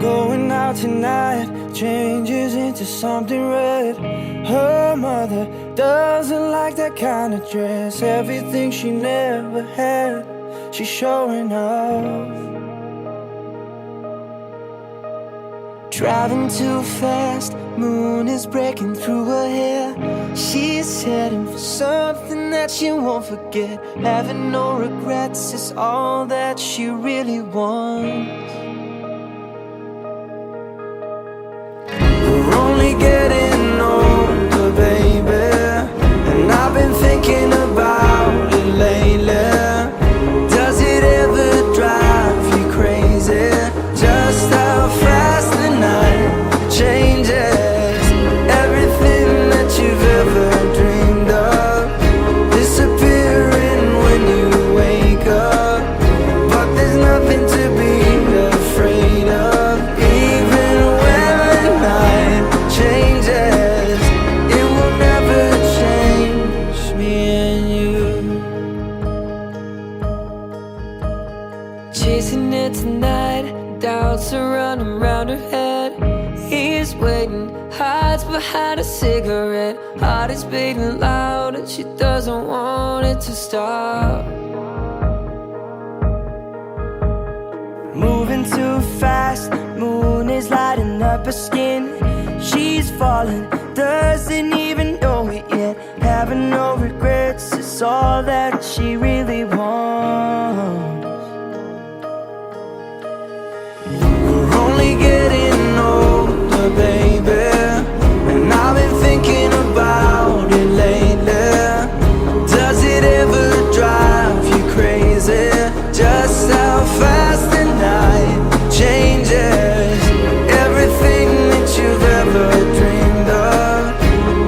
Going out tonight changes into something red. Her mother doesn't like that kind of dress. Everything she never had, she's showing off. Driving too fast, moon is breaking through her hair. She's heading for something that she won't forget. Having no regrets is all that she really wants. We're only getting older, baby, and I've been thinking about it lately. Does it ever drive you crazy? Just how fast the night changes. Everything that you've ever dreamed of disappearing when you wake up. But there's nothing to be afraid of. Even when the night changes, it will never change me and you. Chasing it tonight, doubts are running round her head. He's waiting, hides behind a cigarette. Heart is beating loud and she doesn't want it to stop. Moving too fast, moon is lighting up her skin. She's falling, doesn't even know it yet. Having no regrets is all that she really wants. We're only getting older, baby, and I've been thinking about it lately. Does it ever drive you crazy? Just how fast the night changes. Everything that you've ever dreamed of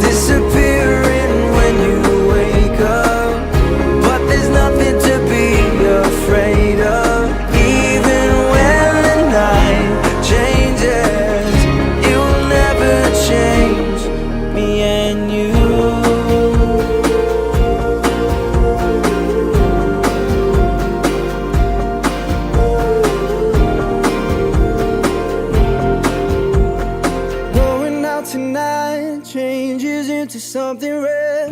disappearing when you wake up. But there's nothing to be afraid of. Even when the night changes, it will never change me and you. Going out tonight changes into something red.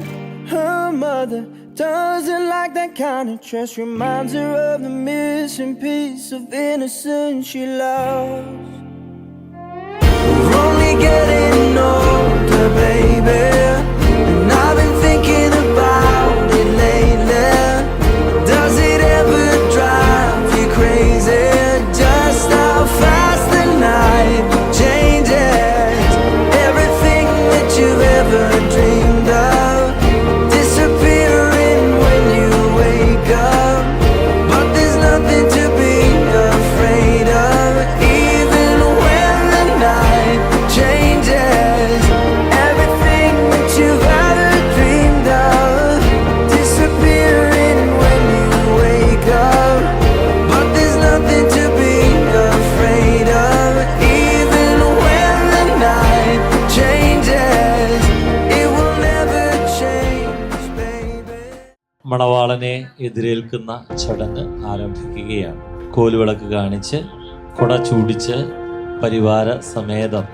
Her mother doesn't like that kind of dress. Reminds her of the missing piece of innocence she lost. We're only getting older, baby, and I've been thinking about it lately. Does it ever drive you crazy? Just how fast the night changes. Everything that you've ever dreamed of disappearing when you wake up. But there's nothing to be afraid of. Even when the night changes, everything that you've ever dreamed of disappearing when you wake up. But there's nothing to be afraid of. Even when the night changes, it will never change, baby. മണവാളനെ എതിരേൽക്കുന്ന ചടങ്ങ് ആരംഭിക്കുകയാണ്. കോലുവിളക്ക് കാണിച്ച് കുട ചൂടിച്ച് പരിവാര സമേതം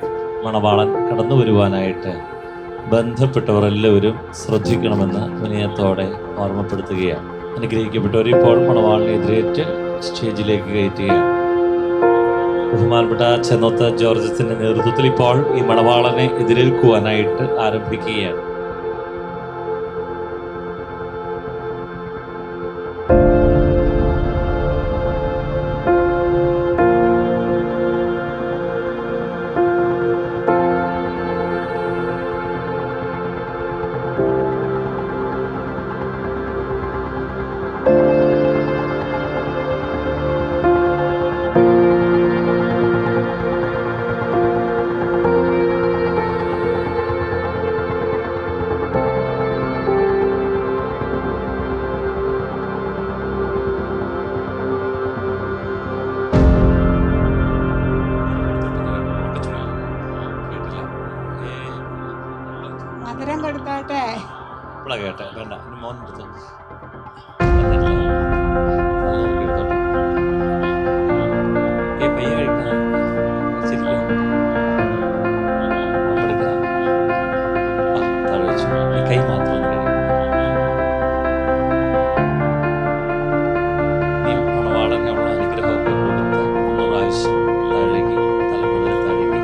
മണവാളൻ കടന്നു വരുവാനായിട്ട് ബന്ധപ്പെട്ടവർ എല്ലാവരും ശ്രദ്ധിക്കണമെന്ന് വിനയത്തോടെ ഓർമ്മപ്പെടുത്തുകയാണ്. അനുഗ്രഹിക്കപ്പെട്ടവർ ഇപ്പോൾ മണവാളനെ എതിരേറ്റ് സ്റ്റേജിലേക്ക് കയറ്റുകയാണ്. ബഹുമാനപ്പെട്ട ചെന്നോത്ത് ജോർജസിന്റെ നേതൃത്വത്തിൽ ഇപ്പോൾ ഈ മണവാളനെ എതിരേൽക്കുവാനായിട്ട് ആരംഭിക്കുകയാണ്. ഇപ്പളാ കേട്ടെ, വേണ്ട ഇനി മോൻ എടുത്തോ. പയ്യെ കഴിക്കണം, ശരിക്കും ഈ കൈ മാത്രം ഒന്ന് കഴിക്കും. നീ മണവാളനെ അവൾ അനുഗ്രഹമൊക്കെ കൊടുത്ത് 3 പ്രാവശ്യം തഴുകി, തലമുതൽ തഴുകി.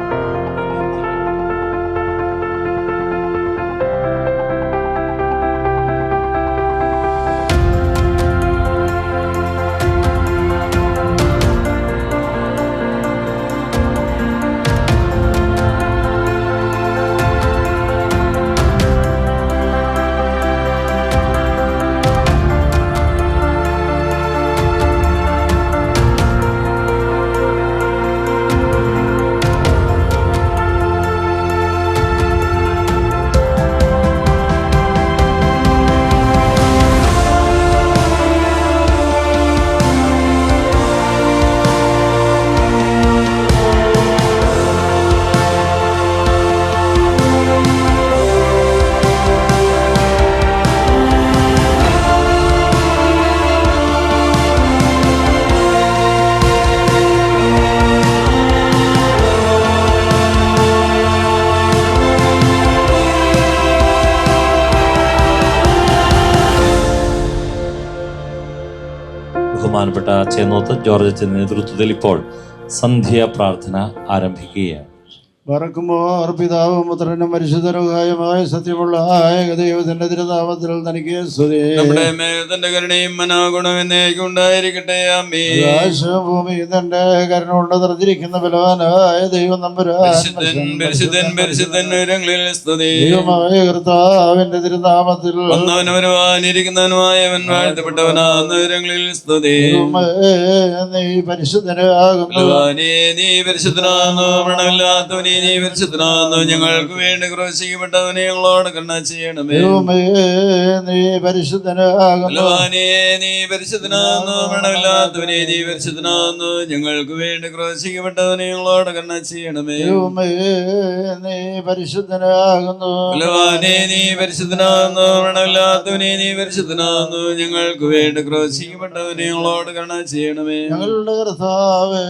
ബഹുമാനപ്പെട്ട ചേന്നോത്ത് ജോർജ് അച്ഛൻ്റെ നേതൃത്വത്തിൽ ഇപ്പോൾ സന്ധ്യ പ്രാർത്ഥന ആരംഭിക്കുകയാണ്. പറക്കുമ്പോൾ പിതാവും പുത്രനും പരിശുദ്ധരുമായ സത്യമുള്ള ദൈവത്തിന്റെ തിരുനാമത്തിൽ തനിക്ക് നമ്മുടെ മേൽ തന്റെ കരുണയും മനോഗുണം എന്നേക്കും ഉണ്ടായിരിക്കട്ടെ. ആമേൻ. ഭൂമി തന്റെ കരുണ കൊണ്ട് നിറഞ്ഞിരിക്കുന്ന ബലവാനായ ദൈവം നമ്പുരാൻ ദൈവമായ കർത്താവിന്റെ തിരുനാമത്തിൽ വരുവാനിരിക്കുന്നവനുമായവൻ വാഴ്ത്തപ്പെട്ടവനാകുന്നവരങ്ങളിൽ സ്തുതി. നീ പരിശുദ്ധനാകുന്നു, നീ പരിശുദ്ധനാകുന്നു, മരണമില്ലാത്തവനെ നീ പരിശുദ്ധനാകുന്നു, ഞങ്ങൾക്ക് വേണ്ടി ക്രൂശിക്കപ്പെട്ടവനെ ഞങ്ങളോട് കരുണ ചെയ്യണമേ. നീ പരിശുദ്ധനാകുന്നു, നീ പരിശുദ്ധനാകുന്നു, മരണമില്ലാത്തവനെ നീ പരിശുദ്ധനാകുന്നു, ഞങ്ങൾക്ക് വേണ്ടി ക്രൂശിക്കപ്പെട്ടവനെ ഞങ്ങളോട് കരുണ ചെയ്യണമേ. നീ പരിശുദ്ധനാകുന്നു, നീ പരിശുദ്ധനാകുന്നു, മരണമില്ലാത്തവനെ നീ പരിശുദ്ധനാകുന്നു, ഞങ്ങൾക്ക് വേണ്ടി ക്രൂശിക്കപ്പെട്ടവനെ ഞങ്ങളോട് കരുണ ചെയ്യണമേ. ഞങ്ങളുടെ കർത്താവേ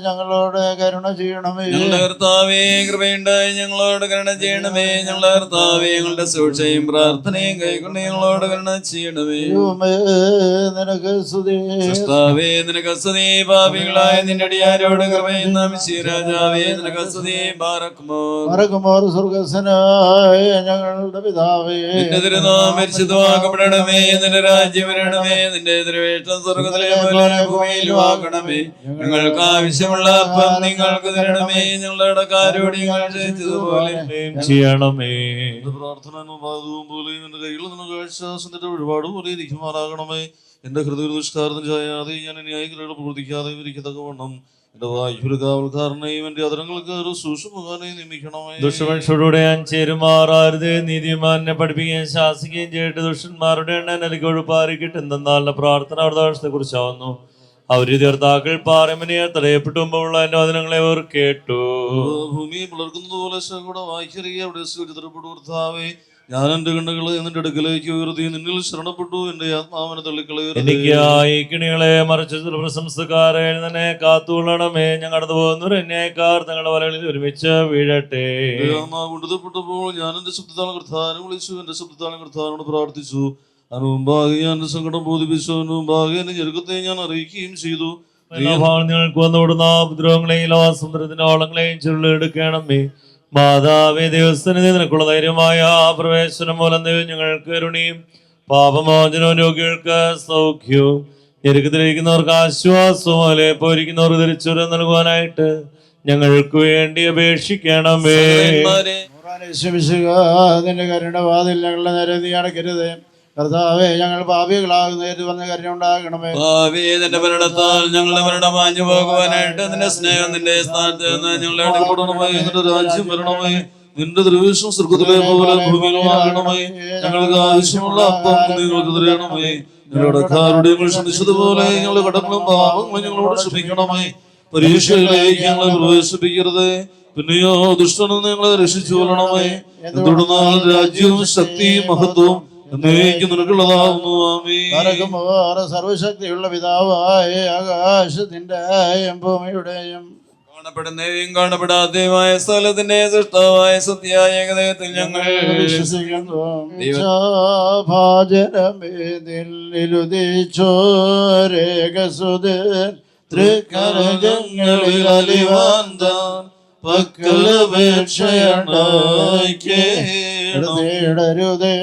ഞങ്ങളോട് കരുണ ചെയ്യണമേ. ഞങ്ങളുടെ കർത്താവേ കൃപയുണ്ടായി ഞങ്ങളോട് കരുണ ചെയ്യണമേ. ഞങ്ങളുടെ കർത്താവേ ഞങ്ങളുടെ സൂക്ഷയും പ്രാർത്ഥനയും കൈക്കൊണ്ട് ഞങ്ങളോട് കരുണ ചെയ്യണമേ. നിനക്ക് സ്തുതി. കർത്താവേ നിനക്ക് സ്തുതി. പാപികളായ നിന്റെ അടിയാരോട് കൃപയും രാജാവേ നിനക്ക് സ്തുതി. പറക്കുമോർ സ്വർഗസ്വനായ ഞങ്ങളുടെ പിതാവേ, നിന്റെ തിരുനാമം പരിശുദ്ധമാക്കപ്പെടണമേ. നിന്റെ രാജ്യം വരണമേ. നിന്റെ തിരുവേഷ്ടം സ്വർഗ്ഗത്തിലെ പോലെ ഭൂമിയിലും ആക്കണമേ. ഞങ്ങൾക്ക് ആവശ്യമുള്ള അപ്പം നിങ്ങൾക്ക് തരണമേ. ഞങ്ങളുടെ കാരോട് ഞങ്ങൾ ക്ഷയിച്ചതുപോലെ ചെയ്യണമേ. പ്രാർത്ഥന പോലെ എന്റെ കയ്യിൽ നിന്ന് കാഴ്ച ഒരുപാട് പോലെ ഇരിക്കുമാറാകണമേ. എന്റെ ഹൃദയ ദുഷ്കാരം ചെയ്യാതെ ഞാൻ ന്യായികളോട് പ്രവർത്തിക്കാതെ ഇരിക്കത്തക്കവണ്ണം എന്റെ വായ്പൊരു കാവൽക്കാരനെയും എന്റെ അതരങ്ങൾക്ക് ഒരു സൂക്ഷ്മകാരനെ നിയമിക്കണമേ. ദുഷ്ടമനുഷ്യരുടെ ഞാൻ ചേരുമാറാരുത്. നീതിമാനെ പഠിപ്പിക്കുകയും ശാസിക്കുകയും ചെയ്തിട്ട് ദുഷ്ടന്മാരുടെ എണ്ണ എനിക്ക് ഒഴിപ്പാറിക്കിട്ട് എന്തെന്നാളുടെ പ്രാർത്ഥന അവർ ദോഷത്തെ കുറിച്ചാവുന്നു. അവര് തീർത്താക്കൾ പാറമനെ തടയപ്പെട്ടുമ്പോൾ എന്റെ വചനങ്ങളെ അവർ കേട്ടു. ഭൂമി പിളർക്കുന്നത് പോലെ വായിക്കറിയ അവിടെ ചിത്രപ്പെടുത്താവേ. ഞാൻ എന്റെ കണ്ണുകളെ നിന്റെ അടുക്കലേക്ക് ഉയർത്തി നിന്നിൽ ശരണപ്പെട്ടു. എന്റെ ആത്മാവിനെ തള്ളിക്കളയരുതേ. എനിക്കായി കിണികളെ മറിച്ച പ്രശംസക്കാരെ തന്നെ കാത്തുകൊള്ളണമേ. ഞാൻ കടന്നു പോകുന്നവർ അന്യായക്കാർ തങ്ങളുടെ വലകളിൽ ഒരുമിച്ച് വീഴട്ടെ. കൊണ്ടുതപ്പെട്ടപ്പോൾ ഞാൻ എന്റെ ശബ്ദത്താളം കർത്താവിനെ വിളിച്ചു. എന്റെ ശബ്ദത്താളം കർത്താവിനോട് പ്രാർത്ഥിച്ചു. അതിന് മുമ്പാകെ ഞാൻ എന്റെ സങ്കടം ബോധിപ്പിച്ചു. അതിന് മുമ്പാകെ എന്റെ ഞെരുക്കത്തെ ഞാൻ അറിയിക്കുകയും ചെയ്തു. നിങ്ങൾക്ക് വന്നുവിടുന്ന ഉപദ്രവങ്ങളെയും സമുദ്രത്തിന്റെ ഓളങ്ങളെയും ചുരുളെടുക്കണമേ. മാതാവേ ദൈവസ്ഥനിധി നിനക്കുള്ള ധൈര്യമായ പ്രവേശനം മൂലം ദൈവം ഞങ്ങൾക്ക് കരുണയും പാപമോചനവും രോഗികൾക്ക് സൗഖ്യവും ഞെരുക്കത്തിലിരിക്കുന്നവർക്ക് ആശ്വാസവും അലയപ്പോയിരിക്കുന്നവർക്ക് തിരിച്ചുവരം നൽകുവാനായിട്ട് ഞങ്ങൾക്ക് വേണ്ടി അപേക്ഷിക്കണമേ. നിന്റെ കരുണവാതിൽ ഞങ്ങളുടെ നേരെ നീ അടക്കരുത്. കർത്താവേ ഞങ്ങൾ പാപികളാകുന്നേറ്റ് വന്ന കാര്യം ഉണ്ടാകണമേ. നിന്റെ മരണത്താൽ ഞങ്ങളുടെ മരണം മാഞ്ഞു പോകുവാനായിട്ട് നിന്റെ സ്നേഹം നിന്റെ സ്ഥാനത്ത് നിന്ന് ഞങ്ങളെ നിന്റെ രാജ്യം വരണമേ. നിന്റെ ദൃശ്യം സ്വർഗ്ഗത്തിലെ പോലെ ഭൂമിയിലുമാകണമേ. ഞങ്ങൾക്ക് ആവശ്യമുള്ള അപ്പം നിങ്ങൾക്ക് തരണമേ. ഞങ്ങളുടെ കാരുടെ ക്ഷമിച്ചതുപോലെ ഞങ്ങളുടെ കടങ്ങളും പാപങ്ങളും ഞങ്ങളോട് ക്ഷമിക്കണമേ. പരീക്ഷയിലേക്ക് ഞങ്ങളെ പ്രവേശിപ്പിക്കരുത്. പിന്നെയോ ദുഷ്ടനെന്ന് ഞങ്ങളെ രക്ഷിച്ചു കൊള്ളണമേ. എന്തുകൊണ്ടെന്നാൽ രാജ്യവും ശക്തിയും മഹത്വവും എന്നേക്കും നിനക്കുള്ളതാവുന്നു. ആമേൻ. സർവശക്തിയുള്ള പിതാവായ ആകാശത്തിന്റെ ഭൂമിയുടെയും കാണപ്പെടുന്നവയും കാണപ്പെടാത്തതുമായ സ്ഥലത്തിന്റെ സൃഷ്ടാവായ സത്യായ ഏകദൈവത്തിൽ ഞങ്ങൾ വിശ്വസിക്കുന്നു. തൃക്കരങ്ങളിൽ അലിവാന്താൻ പക്കലപേക്ഷയുടരുതേ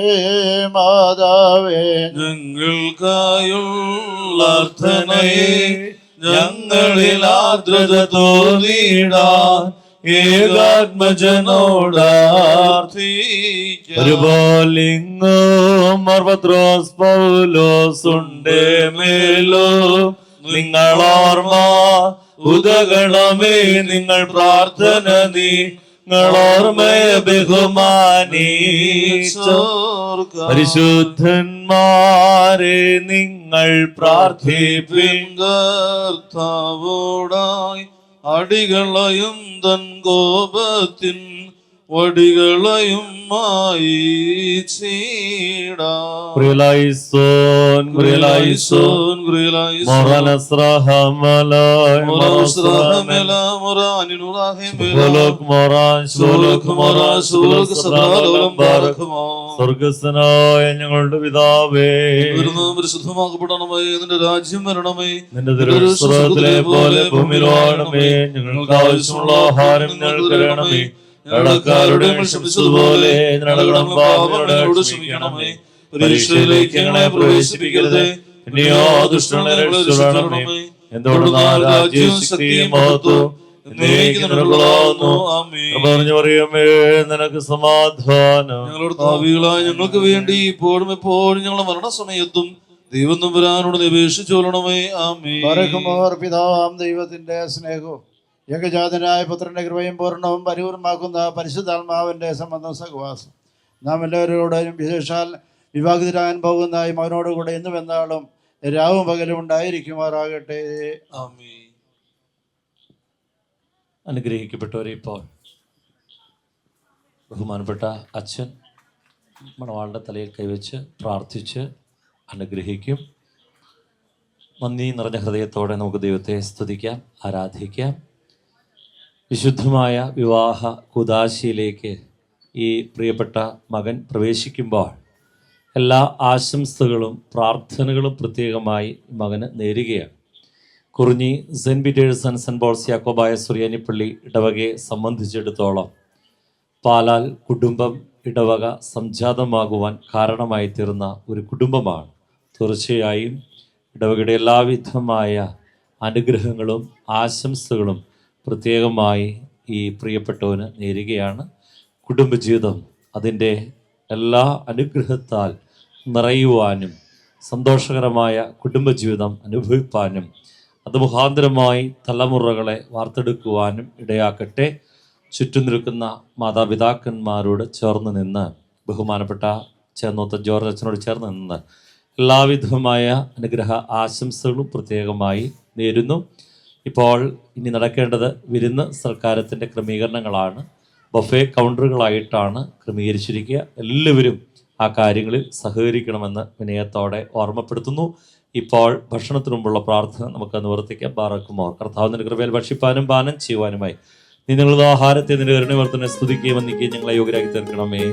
മാതാവേ ഞങ്ങൾക്കായുള്ള അർത്ഥനയെ ഞങ്ങളിൽ ആർദ്രത തോന്നിടാൻ ഏകാത്മജനോടാർത്ഥിക്കാം. ഒരുപോലിങ്ങും പത്രോസ് പൗലോസ് ഉണ്ട് മേലോ നിങ്ങളോർമ്മ ഉദകണമേ നിങ്ങൾ പ്രാർത്ഥന നിങ്ങളോർമ്മയെ ബഹുമാനിച്ചോ പരിശുദ്ധന്മാരെ നിങ്ങൾ പ്രാർത്ഥിപ്പിൻ. കർത്താവോടായി അടികളയും തൻ കോപത്തിൻ വടികളയും സ്വർഗസ്വനായ ഞങ്ങളുടെ പിതാവേ, പരിശുദ്ധമാക്കപ്പെടണമേ, നിന്റെ രാജ്യം വരണമേ, നിന്റെ തിരുസ്വരത്തിലെ പോലെ ഭൂമിയിലാണമേ. ഞങ്ങൾക്ക് ആവശ്യമുള്ള ആഹാരം ഞങ്ങൾക്ക് തരണമേ. കടക്കാരുടെ ക്ഷമിച്ചതുപോലെ ക്ഷമിക്കണമേ. പരീക്ഷയിലേക്ക് ഞങ്ങളെ പ്രവേശിപ്പിക്കരുത്, പിന്നെയോ ദുഷ്ടനെ രക്ഷിക്കണമേ. എന്തുകൊണ്ടെന്നാൽ രാജ്യവും ശക്തിയും മഹത്വവും പറഞ്ഞു പറയുമേ നിനക്ക് സമാധാനം. ഞങ്ങളുടെ പാപികളായ ഞങ്ങൾക്ക് വേണ്ടി ഇപ്പോഴും എപ്പോഴും ഞങ്ങളുടെ മരണസമയത്തും ദൈവം തമ്പുരാനോട് അപേക്ഷിച്ചോളണമേ. ആമേൻ. പിതാവാം ദൈവത്തിന്റെ സ്നേഹവും ഏകജാതനായ പുത്രന്റെ കൃപയും പൂർണ്ണവും പരിപൂർണമാക്കുന്ന പരിശുദ്ധാത്മാവിന്റെ സംബന്ധം സഹവാസം നാം എല്ലാവരോടും വിശേഷാൽ വിവാഹിതരാകാൻ പോകുന്ന ഈ മകനോടുകൂടെ ഇന്നും എന്നാളും രാവും പകലും ഉണ്ടായിരിക്കുമാറാകട്ടെ. ആമേൻ. അനുഗ്രഹിക്കപ്പെട്ടവരെ, ഇപ്പോൾ ബഹുമാനപ്പെട്ട അച്ഛൻ മണവാളുടെ തലയിൽ കൈവച്ച് പ്രാർത്ഥിച്ച് അനുഗ്രഹിക്കും. നന്ദി നിറഞ്ഞ ഹൃദയത്തോടെ നമുക്ക് ദൈവത്തെ സ്തുതിക്കാം, ആരാധിക്കാം. വിശുദ്ധമായ വിവാഹ കുദാശയിലേക്ക് ഈ പ്രിയപ്പെട്ട മകൻ പ്രവേശിക്കുമ്പോൾ എല്ലാ ആശംസകളും പ്രാർത്ഥനകളും പ്രത്യേകമായി മകന് നേരുകയാണ്. Kurinji saint Peter's and saint Paul's യാക്കോബായ സുറിയാനിപ്പള്ളി ഇടവകയെ സംബന്ധിച്ചിടത്തോളം പാലാൽ കുടുംബം ഇടവക സംജാതമാകുവാൻ കാരണമായി തീർന്ന ഒരു കുടുംബമാണ്. തീർച്ചയായും ഇടവകയുടെ എല്ലാവിധമായ അനുഗ്രഹങ്ങളും ആശംസകളും പ്രത്യേകമായി ഈ പ്രിയപ്പെട്ടവന് നേരുകയാണ്. കുടുംബജീവിതം അതിൻ്റെ എല്ലാ അനുഗ്രഹത്താൽ നിറയുവാനും സന്തോഷകരമായ കുടുംബജീവിതം അനുഭവിപ്പാനും അത് മുഖാന്തരമായി തലമുറകളെ വാർത്തെടുക്കുവാനും ഇടയാക്കട്ടെ. ചുറ്റും നിൽക്കുന്ന മാതാപിതാക്കന്മാരോട് ചേർന്ന് നിന്ന്, ബഹുമാനപ്പെട്ട ചേന്നോത്ത ജോർജ് അച്ഛനോട് ചേർന്ന് നിന്ന് എല്ലാവിധമായ അനുഗ്രഹ ആശംസകളും പ്രത്യേകമായി നേരുന്നു. ഇപ്പോൾ ഇനി നടക്കേണ്ടത് വിരുന്ന് സൽക്കാരത്തിൻ്റെ ക്രമീകരണങ്ങളാണ്. ബൊഫേ കൗണ്ടറുകളായിട്ടാണ് ക്രമീകരിച്ചിരിക്കുക. എല്ലാവരും ആ കാര്യങ്ങളിൽ സഹകരിക്കണമെന്ന് വിനയത്തോടെ ഓർമ്മപ്പെടുത്തുന്നു. ഇപ്പോൾ ഭക്ഷണത്തിന് മുമ്പുള്ള പ്രാർത്ഥന നമുക്ക് നിവർത്തിക്കാം. ബാറക്കുമോർ. കർത്താവിൻ്റെ കൃപയിൽ ഭക്ഷിപ്പാനും പാനം ചെയ്യുവാനുമായി നീ നിങ്ങളുടെ ആഹാരത്തെ നിന്റെ കരുണവർത്തനെ സ്തുതിക്കുകയും വന്ദിക്കുകയും ഞങ്ങളെ യോഗ്യരാക്കി തീർക്കണമേ.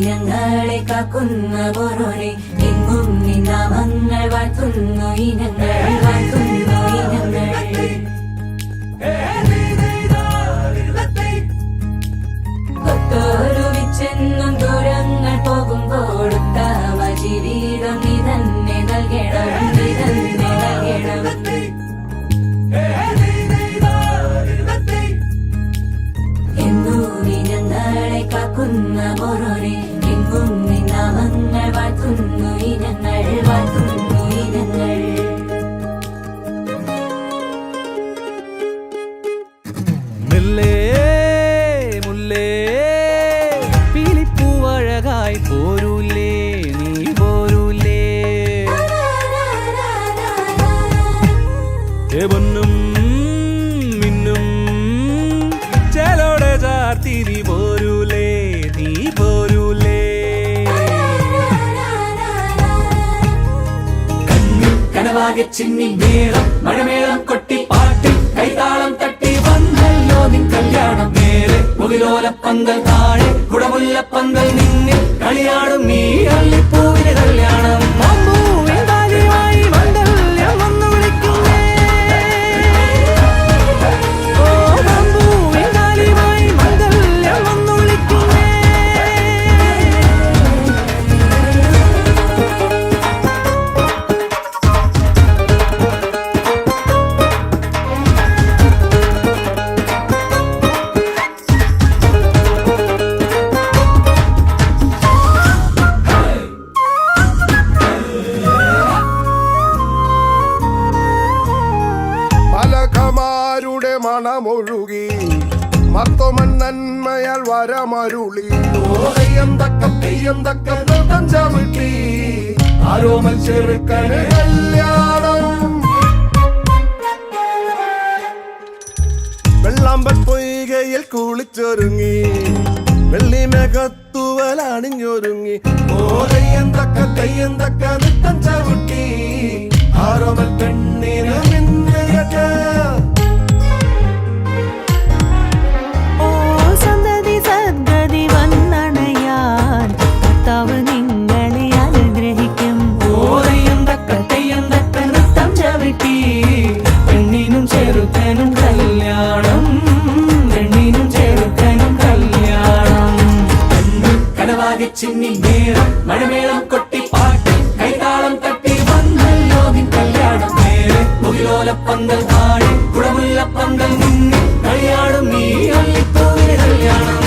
ഞങ്ങളെ കാക്കുന്ന പോരോരെ എങ്ങും നിന്നാമങ്ങൾ വാഴ്ത്തുന്നു ഇനങ്ങൾ വാഴ്ത്തുന്നു ഇനങ്ങൾ ൊരുവിച്ചെന്നും ദൂരങ്ങൾ പോകുമ്പോൾ ഉത്തമ ജീവിതം നീ തന്നെ നൽകണം, നീ തന്നെ നൽകണം. എന്നു നീ ഞങ്ങളെ കാക്കുന്ന പോരോരെ എങ്ങും നിന്നാമങ്ങൾ വാഴ്ത്തുന്നു ഇനങ്ങൾ വാഴ്ത്തുന്നു ഇനങ്ങൾ. പീലിപ്പൂവഴകായി പോരൂലേ നീ പോരൂലേ പൊന്നും കനവാകെ ചിന്നി മേളം മഴമേളം കൊട്ടി പാട്ടി കൈതാളം തട്ടി വന്നല്ലോ നിൻ കല്യാണം നേരെ മുകിലോലപ്പന്തൽ താഴെ കുടമുല്ലപ്പന്തൽ നിന്നിൽ കളിയാടും നീ അള്ളിപ്പൂവിന് കല്യാണം പലകമാരുടെ മണമൊഴുകി മർത്തോമൻ നന്മയാൽ വരമരുളി ഓരയം തക്കം നൃത്തം ചവിട്ടി ആരോമൽ ചെറുക്കന് കല്യാണം വെള്ളാമ്പൽ പൊയ്കയിൽ കുളിച്ചൊരുങ്ങി വെള്ളിമേഘത്തുവലണിഞ്ഞൊരുങ്ങി ഓരയം തക്ക നൃത്തം ചവിട്ടി ആരോമൽ പെണ്ണിന് മിന്നുകെട്ട് സന്തതി സദ്ഗതി വന്നണയാൻ കർത്താവ് നിങ്ങളെ അനുഗ്രഹിക്കും. ഓരയം തക്ക നൃത്തം ചവിട്ടി പെണ്ണിനും ചെറുക്കനും കല്യാണം പെണ്ണിനും ചെറുക്കനും കല്യാണം കനവാകെ ചിന്നി മേളം മഴമേളം കൊട്ടി പാട്ടി കൈതാളം തട്ടി വന്നല്ലോ നിൻ കല്യാണം നേരെ മുകിലോലപ്പന്തൽ താഴെ കുടമുല്ലപ്പന്തൽ നിന്നിൽ കളിയാടും നീ അള്ളിപ്പൂവിന് കല്യാണം